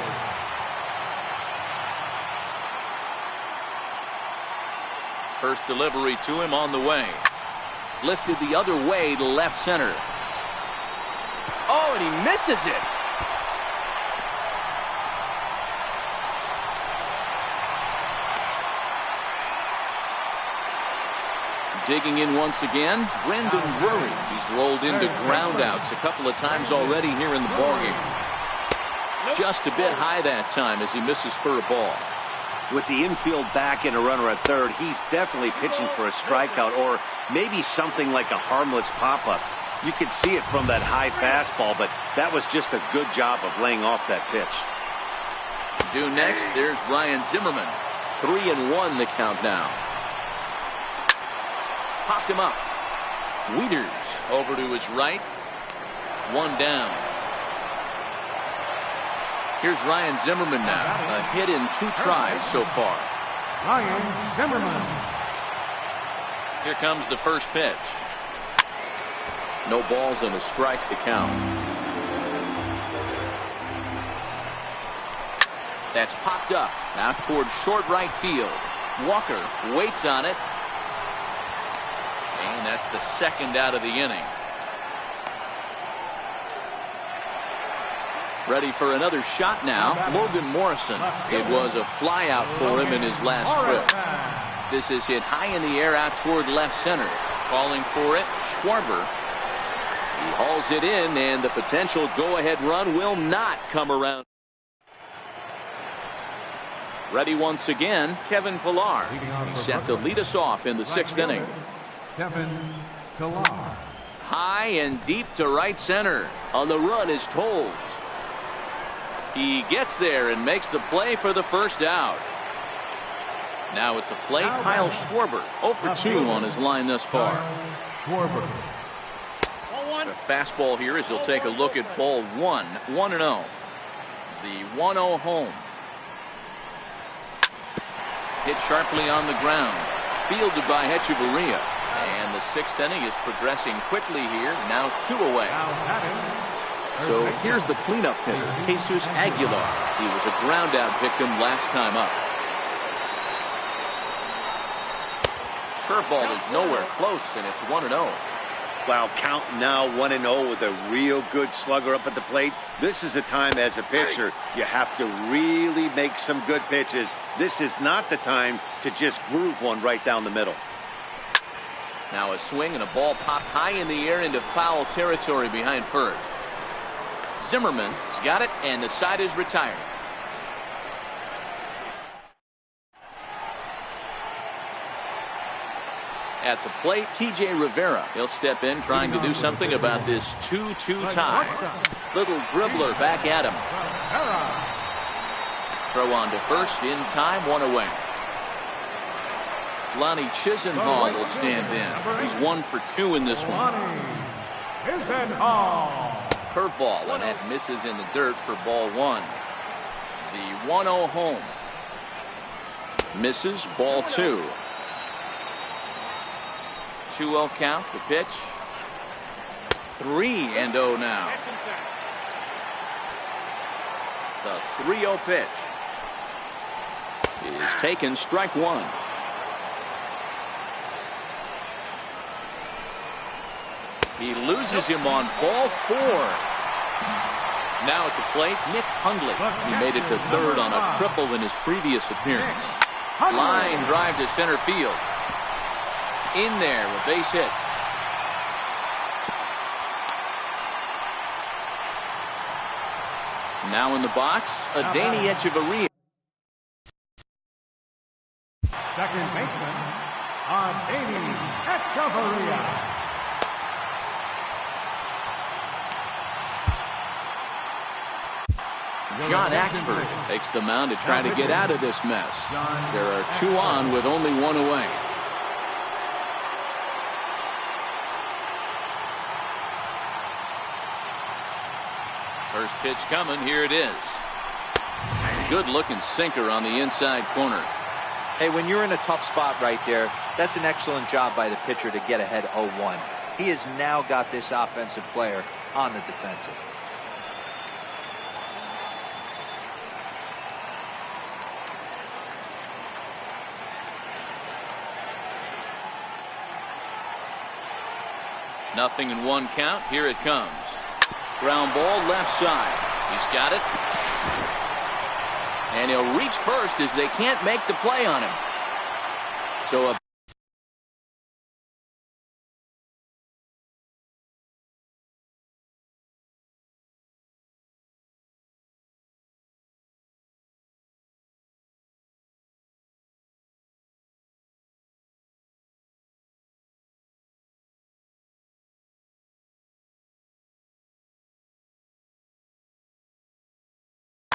Speaker 2: First delivery to him on the way. Lifted the other way to left center. Oh, and he misses it. Digging in once again, Brendan Drury. He's rolled into groundouts a couple of times already here in the ballgame. Just a bit high that time as he misses for a ball.
Speaker 3: With the infield back and a runner at third, he's definitely pitching for a strikeout or maybe something like a harmless pop-up. You could see it from that high fastball, but that was just a good job of laying off that pitch.
Speaker 2: Due next, there's Ryan Zimmerman. 3-1 the count now. Popped him up. Wieters over to his right. One down. Here's Ryan Zimmerman now. A hit in 2 tries so far.
Speaker 4: Ryan Zimmerman.
Speaker 2: Here comes the first pitch. No balls and a strike to count. That's popped up. Now towards short right field. Walker waits on it. And that's the second out of the inning. Ready for another shot now. Logan Morrison. It was a fly out for him in his last trip. This is hit high in the air out toward left center. Calling for it, Schwarber. He hauls it in, and the potential go-ahead run will not come around. Ready once again, Kevin Pillar. He's set to lead us off in the 6th inning.
Speaker 4: Kevin Pillar.
Speaker 2: High and deep to right center. On the run is Tolles. He gets there and makes the play for the first out. Now at the plate, Kyle Schwarber. 0 for 2 on his line thus far.
Speaker 4: Schwarber.
Speaker 2: The fastball here as he'll take a look at ball 1. 1-0. The 1-0 home. Hit sharply on the ground. Fielded by Hechavarria. And the 6th inning is progressing quickly here. Now 2 away. So here's the cleanup hitter, Jesus Aguilar. He was a ground out victim last time up. Curveball is nowhere close, and it's 1-0.
Speaker 3: Wow, count now 1-0 with a real good slugger up at the plate. This is the time as a pitcher you have to really make some good pitches. This is not the time to just groove one right down the middle.
Speaker 2: Now a swing and a ball popped high in the air into foul territory behind first. Zimmerman's got it, and the side is retired. At the plate, T.J. Rivera. He'll step in trying to do something about this 2-2 tie. Little dribbler back at him. Throw on to first in time, 1 away. Lonnie Chisenhall will stand in. He's 1 for 2 in this one. Curveball, and that misses in the dirt for ball 1. The 1-0 home. Misses, ball 2. 2-0 count, the pitch. 3-0 now. The 3-0 pitch is taken, strike 1. He loses him on ball 4. Now at the plate, Nick Hundley. He made it to third on a triple in his previous appearance. Line drive to center field. In there with base hit. Now in the box, Adeiny Hechavarria.
Speaker 4: Second baseman, Adeiny Hechavarria.
Speaker 2: John Axford takes the mound to try to get out of this mess. There are 2 on with only 1 away. First pitch coming. Here it is. Good looking sinker on the inside corner.
Speaker 1: Hey, when you're in a tough spot right there, that's an excellent job by the pitcher to get ahead 0-1. He has now got this offensive player on the defensive.
Speaker 2: Nothing in 1 count. Here it comes. Ground ball left side. He's got it. And he'll reach first as they can't make the play on him. So a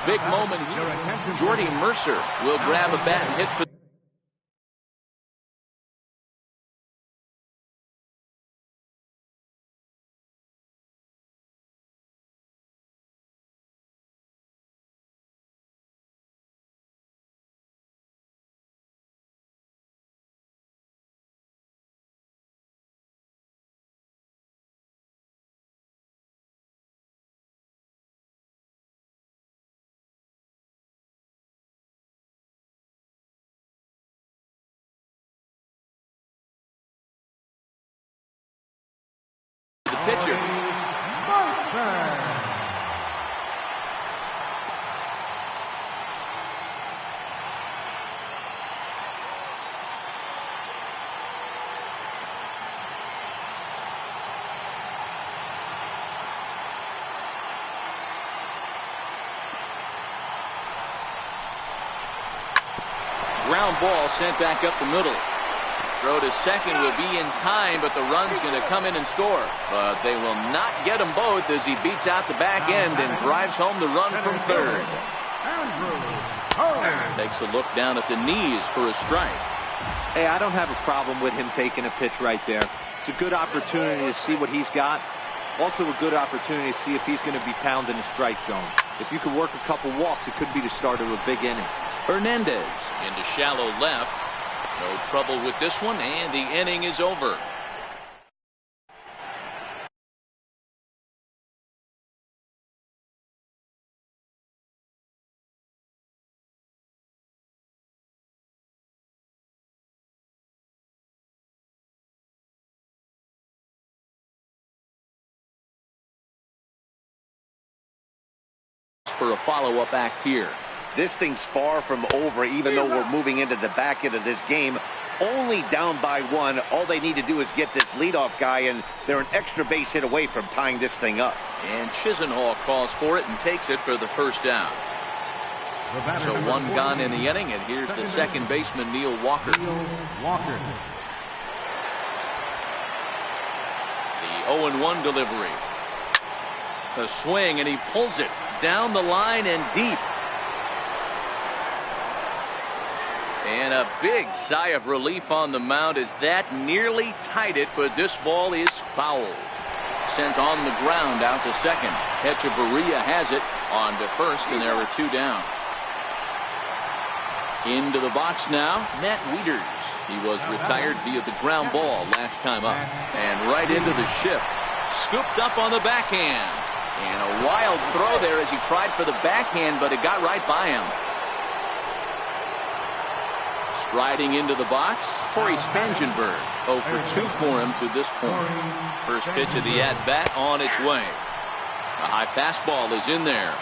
Speaker 2: big moment here. Jordy Mercer will grab a bat and hit for the pitcher. Ground ball sent back up the middle. Throw to second will be in time, but the run's going to come in and score. But they will not get them both as he beats out the back end and drives home the run from third. Takes a look down at the knees for a strike.
Speaker 1: Hey, I don't have a problem with him taking a pitch right there. It's a good opportunity to see what he's got. Also a good opportunity to see if he's going to be pounding the strike zone. If you could work a couple walks, it could be the start of a big inning.
Speaker 2: Hernandez into shallow left. No trouble with this one, and the inning is over. For a follow-up act here.
Speaker 3: This thing's far from over, even though we're moving into the back end of this game. Only down by 1. All they need to do is get this leadoff guy, and they're an extra base hit away from tying this thing up.
Speaker 2: And Chisenhall calls for it and takes it for the first down. So 1 gone in the inning, and here's the second baseman, Neil Walker. The 0-1 delivery. A swing, and he pulls it down the line and deep. And a big sigh of relief on the mound as that nearly tied it, but this ball is foul. Sent on the ground out to second. Hechavarria has it on to first, and there are 2 down. Into the box now, Matt Wieters. He was retired via the ground ball last time up. And right into the shift. Scooped up on the backhand. And a wild throw there as he tried for the backhand, but it got right by him. Striding into the box, Corey Spangenberg. 0 for 2 for him to this point. First pitch of the at-bat on its way. A high fastball is in there.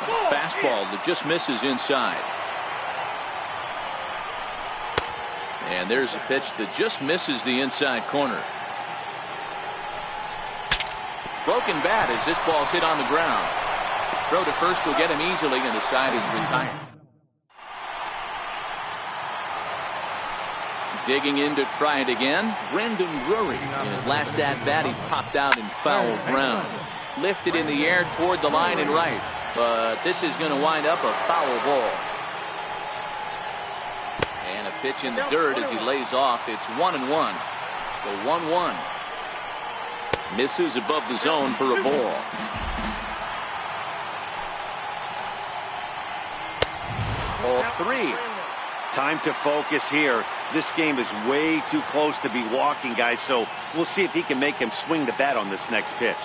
Speaker 2: A fastball that just misses inside. And there's a pitch that just misses the inside corner. Broken bat as this ball's hit on the ground. Throw to first will get him easily, and the side is retired. Digging in to try it again, Brandon Drury. In his last at-bat, he popped out in foul ground. Lifted in the air toward the line and right. But this is going to wind up a foul ball. And a pitch in the dirt as he lays off. It's 1-1. The 1-1. Misses above the zone for a ball. Ball 3.
Speaker 3: Time to focus here. This game is way too close to be walking, guys, so we'll see if he can make him swing the bat on this next pitch.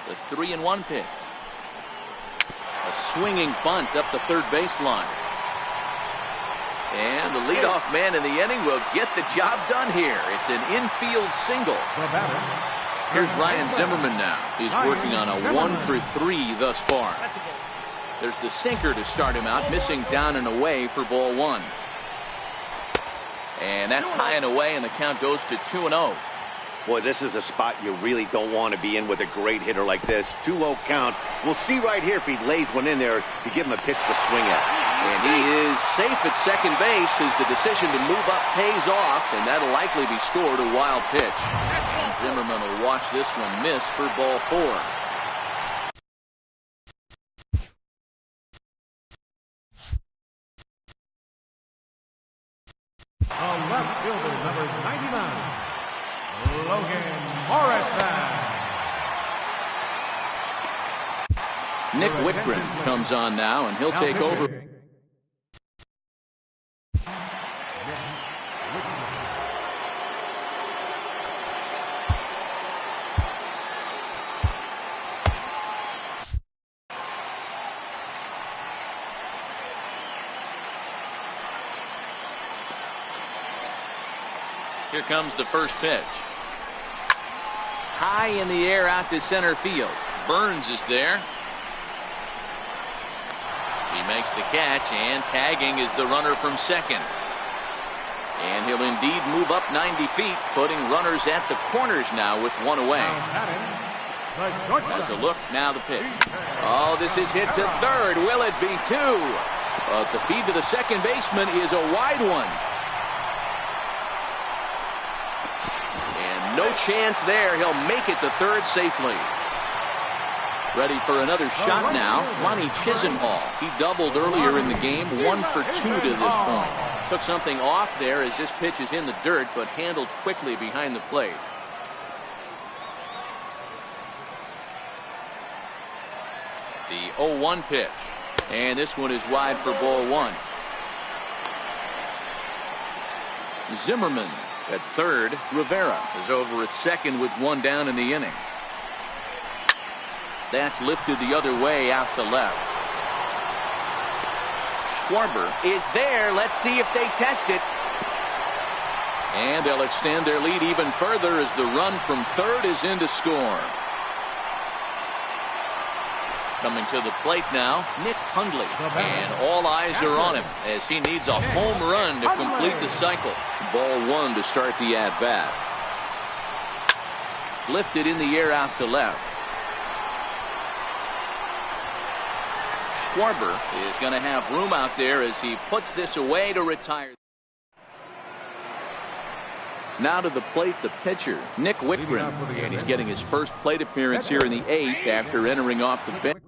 Speaker 2: The 3-1 pitch. A swinging bunt up the third baseline. And the leadoff man in the inning will get the job done here. It's an infield single. Here's Ryan Zimmerman now. He's working on a 1-for-3 thus far. There's the sinker to start him out, missing down and away for ball 1. And that's high and away, and the count goes to 2-0.
Speaker 3: Boy, this is a spot you really don't want to be in with a great hitter like this. 2-0 count. We'll see right here if he lays one in there to give him a pitch to swing at.
Speaker 2: And he is safe at second base as the decision to move up pays off, and that'll likely be scored a wild pitch. And Zimmerman will watch this one miss for ball 4.
Speaker 4: Left fielder, number 99, Logan Morrison.
Speaker 2: Nick Whitgren comes on now, and he'll take over. Here comes the first pitch. High in the air out to center field. Burns is there. He makes the catch, and tagging is the runner from second. And he'll indeed move up 90 feet, putting runners at the corners now with one away. As a look, now the pitch. Oh, this is hit to third. Will it be 2? But the feed to the second baseman is a wide one. No chance there. He'll make it to third safely. Ready for another shot now. Ronnie Chisenhall. He doubled earlier in the game. 1 for 2 to this point. Took something off there as this pitch is in the dirt, but handled quickly behind the plate. The 0-1 pitch. And this one is wide for ball 1. Zimmerman at third. Rivera is over at second with one down in the inning. That's lifted the other way out to left. Schwarber is there. Let's see if they test it. And they'll extend their lead even further as the run from third is in to score. Coming to the plate now, Nick Hundley. And all eyes are on him as he needs a home run to complete the cycle. Ball 1 to start the at-bat. Lifted in the air out to left. Schwarber is going to have room out there as he puts this away to retire. Now to the plate, the pitcher, Nick Whitgren. And he's getting his first plate appearance here in the 8th after entering off the bench.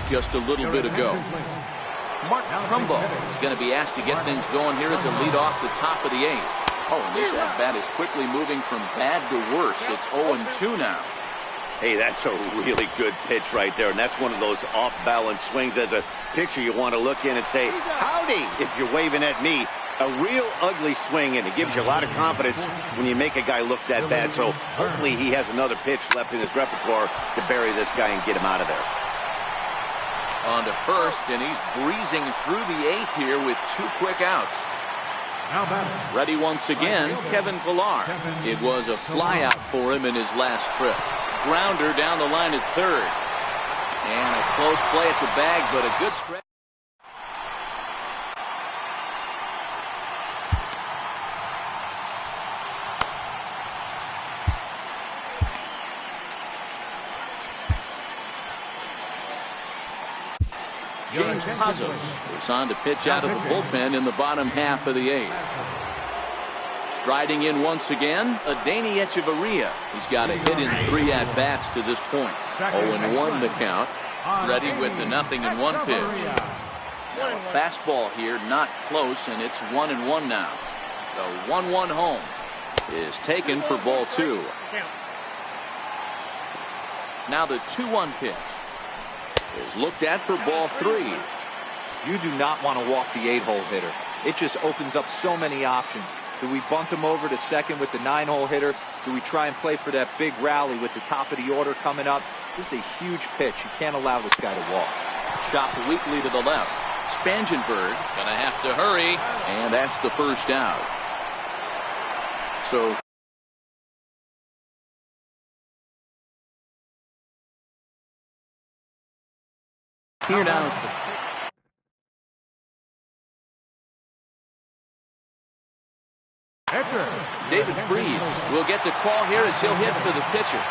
Speaker 2: Just a little bit ago. Mark Trumbo is going to be asked to get things going here as a lead off the top of the 8th. Oh, and this at-bat is quickly moving from bad to worse. It's 0-2 now.
Speaker 3: Hey, that's a really good pitch right there, and that's one of those off-balance swings. As a pitcher, you want to look in and say, howdy, if you're waving at me. A real ugly swing, and it gives you a lot of confidence when you make a guy look that bad. So hopefully he has another pitch left in his repertoire to bury this guy and get him out of there.
Speaker 2: On to first, and he's breezing through the 8th here with 2 quick outs. Ready once again, Kevin Pillar. It was a flyout for him in his last trip. Grounder down the line at third. And a close play at the bag, but a good stretch. James Pazos is on to pitch out of the bullpen in the bottom half of the 8th. Striding in once again, Adeiny Echeverria. He's got a hit in 3 at-bats to this point. 0-1 the count. Ready with the 0-1 pitch. Now a fastball here, not close, and it's 1-1 now. The 1-1 home is taken for ball 2. Now the 2-1 pitch is looked at for ball 3.
Speaker 1: You do not want to walk the 8-hole hitter. It just opens up so many options. Do we bunt him over to second with the 9-hole hitter? Do we try and play for that big rally with the top of the order coming up? This is a huge pitch. You can't allow this guy to walk.
Speaker 2: Chopped weakly to the left. Spangenberg gonna have to hurry, and that's the first out. So here now is the David Freese will get the call here as he'll hit for the pitcher.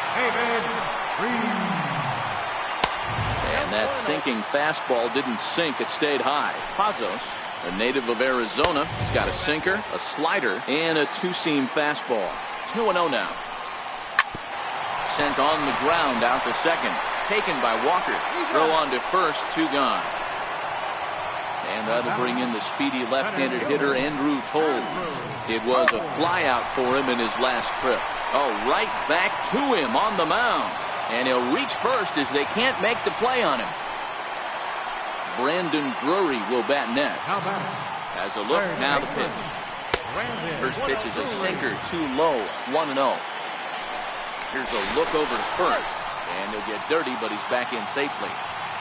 Speaker 2: And that sinking fastball didn't sink, it stayed high. Pazos, a native of Arizona, has got a sinker, a slider, and a 2-seam fastball. 2-0 now. Sent on the ground out to second. Taken by Walker. Throw on to first, 2 gone. And that'll bring in the speedy left-handed hitter Andrew Toles. It was a flyout for him in his last trip. Oh, right back to him on the mound. And he'll reach first as they can't make the play on him. Brandon Drury will bat next. As a look, now the pitch. First pitch is a sinker, too low, 1-0. Here's a look over to first. And he'll get dirty, but he's back in safely.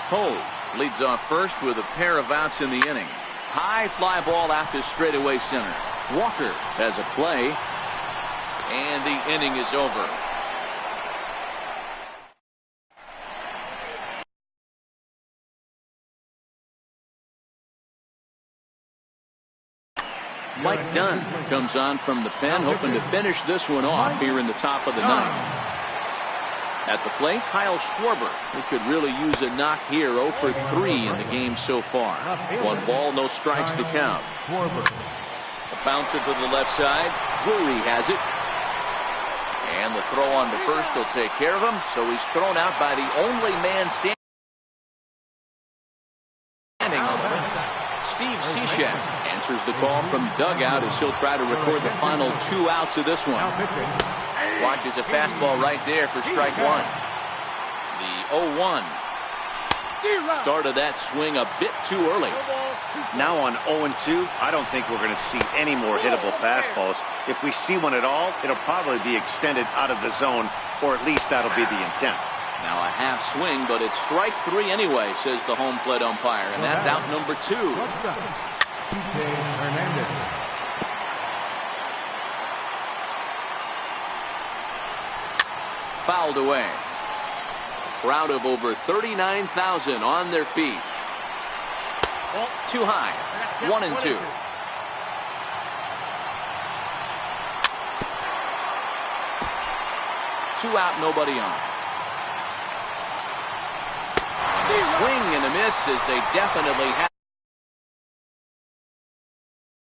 Speaker 2: Toles leads off first with a pair of outs in the inning. High fly ball out to straightaway center. Walker has a play, and the inning is over. Mike Dunn comes on from the pen, hoping to finish this one off here in the top of the 9th. At the plate, Kyle Schwarber, who could really use a knock here. 0 for 3 in the game so far. 1 ball, no strikes to count. A bouncer to the left side. Drury has it. And the throw on to first will take care of him. So he's thrown out by the only man standing on the left side. Steve Cishek answers the call from dugout as he'll try to record the final 2 outs of this one. Watches a fastball right there for strike 1. The 0-1. Start of that swing a bit too early.
Speaker 3: Now on 0-2, I don't think we're going to see any more hittable fastballs. If we see one at all, it'll probably be extended out of the zone, or at least that'll be the intent.
Speaker 2: Now a half swing, but it's strike 3 anyway, says the home plate umpire, and that's out number 2. Fouled away. A crowd of over 39,000 on their feet. Too high. 1-2. 2 out, nobody on. And a swing and a miss as they definitely have.